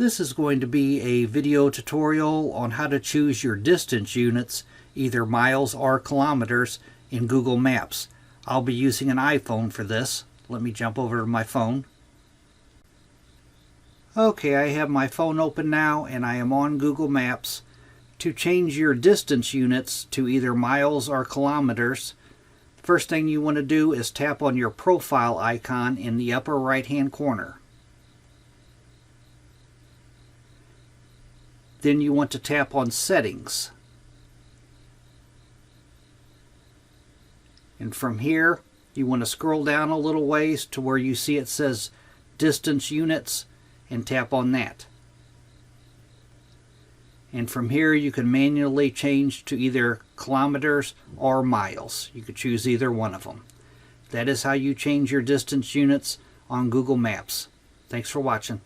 This is going to be a video tutorial on how to choose your distance units, either miles or kilometers, in Google Maps. I'll be using an iPhone for this. Let me jump over to my phone. Okay, I have my phone open now and I am on Google Maps. To change your distance units to either miles or kilometers, first thing you want to do is tap on your profile icon in the upper right hand corner. Then you want to tap on Settings. And from here, you want to scroll down a little ways to where you see it says Distance Units and tap on that. And from here you can manually change to either kilometers or miles. You could choose either one of them. That is how you change your distance units on Google Maps. Thanks for watching.